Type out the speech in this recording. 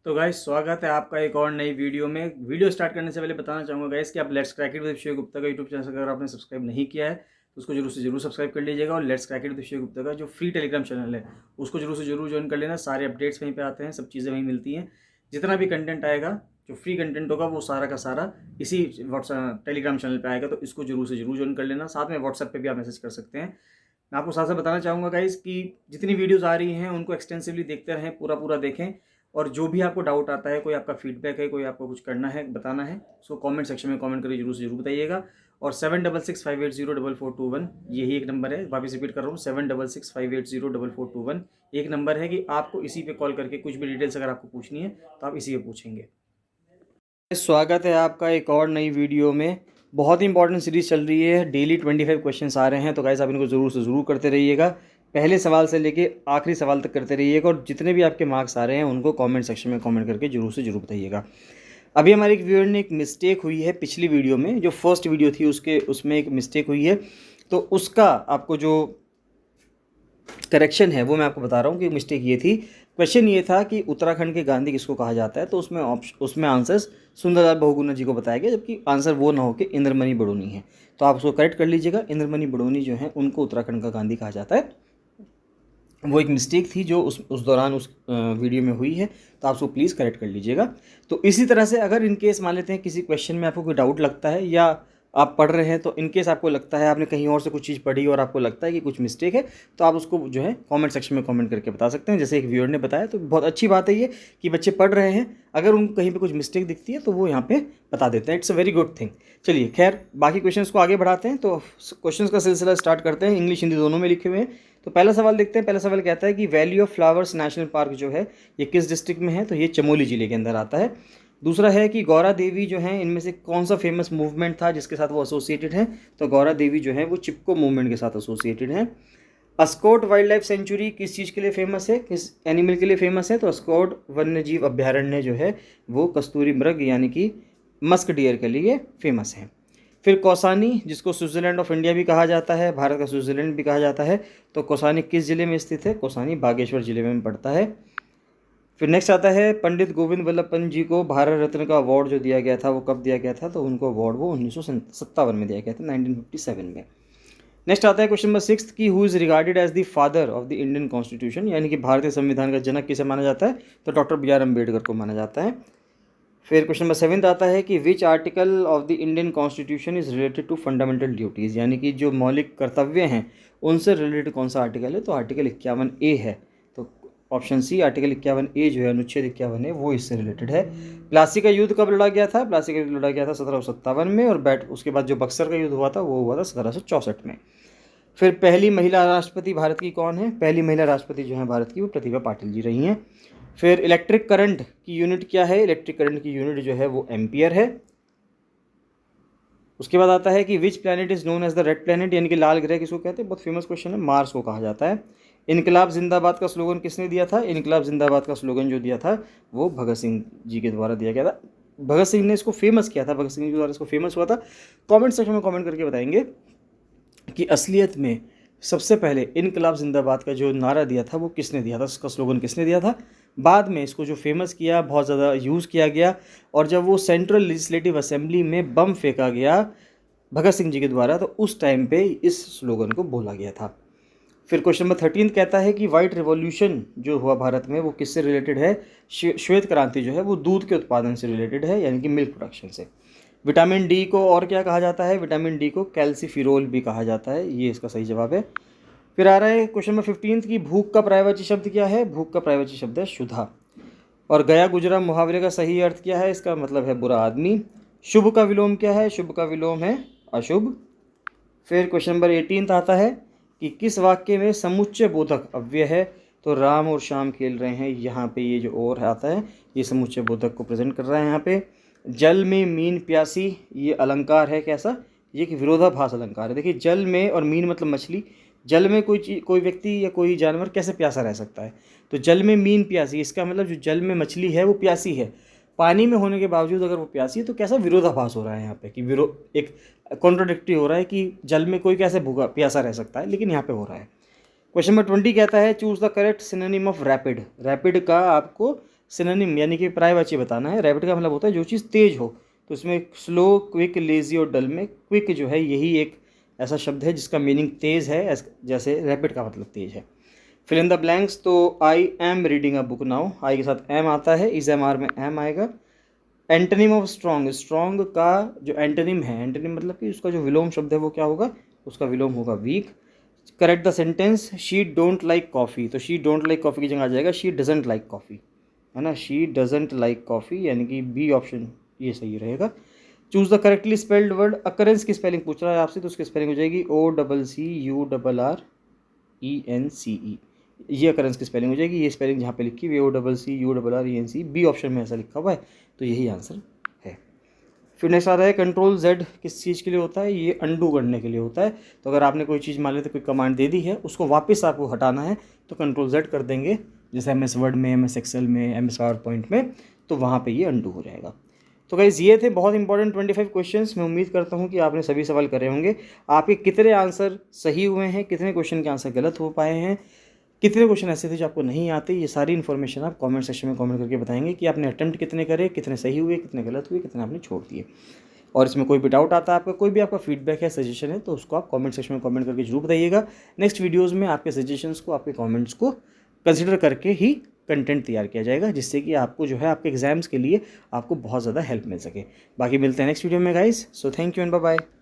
तो गाइस स्वागत है आपका एक और नई वीडियो में। वीडियो स्टार्ट करने से पहले बताना चाहूँगा गाइस कि आप let's crack it with Shiv Gupta का यूट्यूब चैनल अगर आपने सब्सक्राइब नहीं किया है तो उसको जरूर से जरूर सब्सक्राइब कर लीजिएगा। और let's crack it with Shiv Gupta का जो फ्री टेलीग्राम चैनल है उसको जरूर से जरूर ज्वाइन कर लेना। सारे अपडेट्स वहीं पे आते हैं, सब चीज़ें वहीं मिलती हैं। जितना भी कंटेंट आएगा, जो फ्री कंटेंट होगा, वो सारा का सारा इसी व्हाट्सएप टेलीग्राम चैनल पर आएगा, तो इसको जरूर से जरूर ज्वाइन कर लेना। साथ में व्हाट्सएप पर भी आप मैसेज कर सकते हैं। मैं आपको साथ साथ बताना चाहूँगा गाइस कि जितनी वीडियोस आ रही हैं उनको एक्सटेंसिवली देखते रहें, पूरा पूरा देखें। और जो भी आपको डाउट आता है, कोई आपका फीडबैक है, कोई आपको कुछ करना है, बताना है, उसको कमेंट सेक्शन में कमेंट करके जरूर से जरूर बताइएगा। और 7665804421 यही एक नंबर है। वापस रिपीट कर रहा हूँ, 7665804421 एक नंबर है कि आपको इसी पे कॉल करके कुछ भी डिटेल्स अगर आपको पूछनी है तो आप इसी पे पूछेंगे। स्वागत है आपका एक और नई वीडियो में। बहुत ही इंपॉर्टेंट सीरीज चल रही है, डेली 25 क्वेश्चंस आ रहे हैं, तो गाइस आप इनको ज़रूर से ज़रूर करते रहिएगा। पहले सवाल से लेके आखिरी सवाल तक करते रहिएगा और जितने भी आपके मार्क्स आ रहे हैं उनको कमेंट सेक्शन में कमेंट करके जरूर से जरूर बताइएगा। अभी हमारे एक व्यूअर ने एक मिस्टेक हुई है पिछली वीडियो में, जो फर्स्ट वीडियो थी उसमें एक मिस्टेक हुई है, तो उसका आपको जो करेक्शन है वो मैं आपको बता रहा हूँ कि मिस्टेक ये थी। क्वेश्चन ये था कि उत्तराखंड के गांधी किसको कहा जाता है, तो उसमें आंसर्स सुंदरलाल बहुगुणा जी को बताया गया, जबकि आंसर वो ना हो कि इंद्रमणि बडोनी है। तो आप उसको करेक्ट कर लीजिएगा। इंद्रमणि बडोनी जो है उनको उत्तराखंड का गांधी कहा जाता है। वो एक मिस्टेक थी जो उस दौरान उस वीडियो में हुई है, तो आप उसको प्लीज़ करेक्ट कर लीजिएगा। तो इसी तरह से अगर इन केस मान लेते हैं किसी क्वेश्चन में आपको कोई डाउट लगता है या आप पढ़ रहे हैं, तो इन केस आपको लगता है आपने कहीं और से कुछ चीज़ पढ़ी और आपको लगता है कि कुछ मिस्टेक है, तो आप उसको जो है कमेंट सेक्शन में कमेंट करके बता सकते हैं। जैसे एक व्यूअर ने बताया, तो बहुत अच्छी बात है ये कि बच्चे पढ़ रहे हैं, अगर उनको कहीं पे कुछ मिस्टेक दिखती है तो वो यहाँ पे बता देते हैं। It's a very good thing. चलिए खैर, बाकी क्वेश्चंस को आगे बढ़ाते हैं। तो क्वेश्चंस का सिलसिला स्टार्ट करते हैं। इंग्लिश हिंदी दोनों में लिखे हुए हैं। तो पहला सवाल देखते हैं। पहला सवाल कहता है कि valley of flowers national park जो है ये किस डिस्ट्रिक्ट में है, तो ये चमोली जिले के अंदर आता है। दूसरा है कि गौरा देवी जो है इनमें से कौन सा फेमस मूवमेंट था जिसके साथ वो एसोसिएटेड है, तो गौरा देवी जो है वो चिपको मूवमेंट के साथ एसोसिएटेड है। अस्कोट वाइल्ड लाइफ सेंचुरी किस चीज़ के लिए फेमस है, किस एनिमल के लिए फेमस है, तो अस्कोट वन्यजीव अभ्यारण्य जो है वो कस्तूरी मृग यानी कि मस्क डियर के लिए फेमस है। फिर कौसानी, जिसको स्विट्जरलैंड ऑफ इंडिया भी कहा जाता है, भारत का स्विट्जरलैंड भी कहा जाता है, तो कौसानी किस जिले में स्थित है, कौसानी बागेश्वर जिले में पड़ता है। फिर नेक्स्ट आता है पंडित गोविंद वल्लभ पंत जी को भारत रत्न का अवार्ड जो दिया गया था वो कब दिया गया था, तो उनको अवार्ड वो 1957 में दिया गया था, 1957 में। नेक्स्ट आता है क्वेश्चन नंबर 6 की who is regarded as the father of the Indian constitution, यानी कि भारतीय संविधान का जनक किसे माना जाता है, तो डॉक्टर बी आर अम्बेडकर को माना जाता है। फिर क्वेश्चन नंबर 7 आता है कि which article of the Indian constitution is related to fundamental duties, यानी कि जो मौलिक कर्तव्य हैं उनसे रिलेटेड कौन सा आर्टिकल है, तो आर्टिकल 51A है। तो ऑप्शन सी आर्टिकल 51A जो है, अनुच्छेद 51 है, वो इससे रिलेटेड है। प्लासी का युद्ध कब लड़ा गया था, प्लासी का युद्ध लड़ा गया था 1757 में, और उसके बाद जो बक्सर का युद्ध हुआ था वो हुआ था 1764 में। फिर पहली महिला राष्ट्रपति भारत की कौन है, पहली महिला राष्ट्रपति जो है भारत की वो प्रतिभा पाटिल जी रही हैं। फिर इलेक्ट्रिक करंट की यूनिट क्या है, इलेक्ट्रिक करंट की यूनिट जो है वो एम्पियर है। उसके बाद आता है कि which planet is known as the red planet, यानी कि लाल ग्रह किसको कहते हैं, बहुत फेमस क्वेश्चन है, मार्स को कहा जाता है। इनकलाब जिंदाबाद का स्लोगन किसने दिया था, इनकलाब जिंदाबाद का स्लोगन जो दिया था वो भगत सिंह जी के द्वारा दिया गया था। भगत सिंह ने इसको फेमस किया था, भगत सिंह के द्वारा इसको फेमस हुआ था। कमेंट सेक्शन में कमेंट करके बताएंगे कि असलियत में सबसे पहले इनकलाब जिंदाबाद का जो नारा दिया था वो किसने दिया था, उसका स्लोगन किसने दिया था। बाद में इसको जो फेमस किया, बहुत ज़्यादा यूज़ किया गया, और जब वो सेंट्रल लेजिस्लेटिव असेंबली में बम फेंका गया भगत सिंह जी के द्वारा, तो उस टाइम पे इस स्लोगन को बोला गया था। फिर क्वेश्चन नंबर 13 कहता है कि वाइट रिवॉल्यूशन जो हुआ भारत में वो किससे रिलेटेड है, श्वेत क्रांति जो है वो दूध के उत्पादन से रिलेटेड है, यानी कि मिल्क प्रोडक्शन से। विटामिन डी को और क्या कहा जाता है, विटामिन डी को कैल्सीफिरोल भी कहा जाता है, ये इसका सही जवाब है। फिर आ रहा है क्वेश्चन नंबर 15 की भूख का पर्यायवाची शब्द क्या है, भूख का पर्यायवाची शब्द है शुद्धा। और गया गुजरा मुहावरे का सही अर्थ क्या है, इसका मतलब है बुरा आदमी। शुभ का विलोम क्या है, शुभ का विलोम है अशुभ। फिर क्वेश्चन नंबर 18 आता है कि किस वाक्य में समुच्चय बोधक अव्यय है, तो राम और श्याम खेल रहे हैं, यहाँ पे ये जो और आता है ये समुच्चय बोधक को प्रेजेंट कर रहा है। यहाँ पे जल में मीन प्यासी, ये अलंकार है कैसा, ये एक विरोधाभास अलंकार है। देखिए जल में और मीन मतलब मछली, जल में कोई व्यक्ति या कोई जानवर कैसे प्यासा रह सकता है, तो जल में मीन प्यासी, इसका मतलब जो जल में मछली है वो प्यासी है, पानी में होने के बावजूद अगर वो प्यासी है, तो कैसा विरोधाभास हो रहा है यहाँ पे कि एक कॉन्ट्रोडिक्टरी हो रहा है कि जल में कोई कैसे भूखा प्यासा रह सकता है, लेकिन यहाँ पे हो रहा है। क्वेश्चन नंबर 20 कहता है choose the correct synonym of rapid, rapid का आपको सिनोनिम यानी कि पर्यायवाची बताना है। रैपिड का मतलब होता है जो चीज़ तेज हो, तो इसमें स्लो, क्विक, लेज़ी और डल में क्विक जो है यही एक ऐसा शब्द है जिसका मीनिंग तेज़ है, जैसे रैपिड का मतलब तेज है। फिल इन द ब्लैंक्स, तो I am reading a book now, I के साथ एम आता है, इज एम आर में एम आएगा। एंटोनिम ऑफ स्ट्रॉन्ग, स्ट्रॉन्ग का जो एंटोनिम है, एंटोनिम मतलब कि उसका जो विलोम शब्द है वो क्या होगा, उसका विलोम होगा weak. Correct the sentence, she don't like coffee, तो शी डोंट लाइक कॉफ़ी की जगह आ जाएगा शी डजेंट लाइक कॉफ़ी, है ना, शी डजेंट लाइक कॉफ़ी, यानी कि बी ऑप्शन ये सही रहेगा। Choose the correctly spelled word, occurrence की स्पेलिंग पूछ रहा है आपसे, तो उसकी स्पेलिंग हो जाएगी OCCURRENCE, ये अकरेंस की स्पेलिंग हो जाएगी। ये स्पेलिंग जहाँ पे लिखी हुई OCCURRENCE, बी ऑप्शन में ऐसा लिखा हुआ है, तो यही आंसर है। फिर नेक्स्ट आ रहा है कंट्रोल जेड, किस चीज़ के लिए होता है, ये अंडू करने के लिए होता है। तो अगर आपने कोई चीज़ मान लेते कोई कमांड दे दी है, उसको वापस आपको हटाना है तो कंट्रोल जेड कर देंगे, जैसे MS वर्ड में, MS एक्सेल में, MS पावर पॉइंट में, तो वहाँ पे ये अंडू हो जाएगा। तो गाइस ये थे बहुत इंपॉर्टेंट 25 क्वेश्चंस। मैं उम्मीद करता हूँ कि आपने सभी सवाल करे होंगे। आपके कितने आंसर सही हुए हैं, कितने क्वेश्चन के आंसर गलत हो पाए हैं, कितने क्वेश्चन ऐसे थे जो आपको नहीं आते, ये सारी इन्फॉर्मेशन आप कमेंट सेक्शन में कमेंट करके बताएंगे कि आपने अटेम्प्ट कितने करे, कितने सही हुए, कितने गलत हुए, कितने आपने छोड़ दिए। और इसमें कोई भी डाउट आता है आपका, कोई भी आपका फीडबैक है, सजेशन है, तो उसको आप कमेंट सेक्शन में कमेंट करके जरूर बताइएगा। नेक्स्ट वीडियोज़ में आपके सजेशंस को, आपके कमेंट्स को कंसिडर करके ही कंटेंट तैयार किया जाएगा, जिससे कि आपको जो है आपके एग्जाम्स के लिए आपको बहुत ज़्यादा हेल्प मिल सके। बाकी मिलते हैं नेक्स्ट वीडियो में guys, so thank you and bye bye.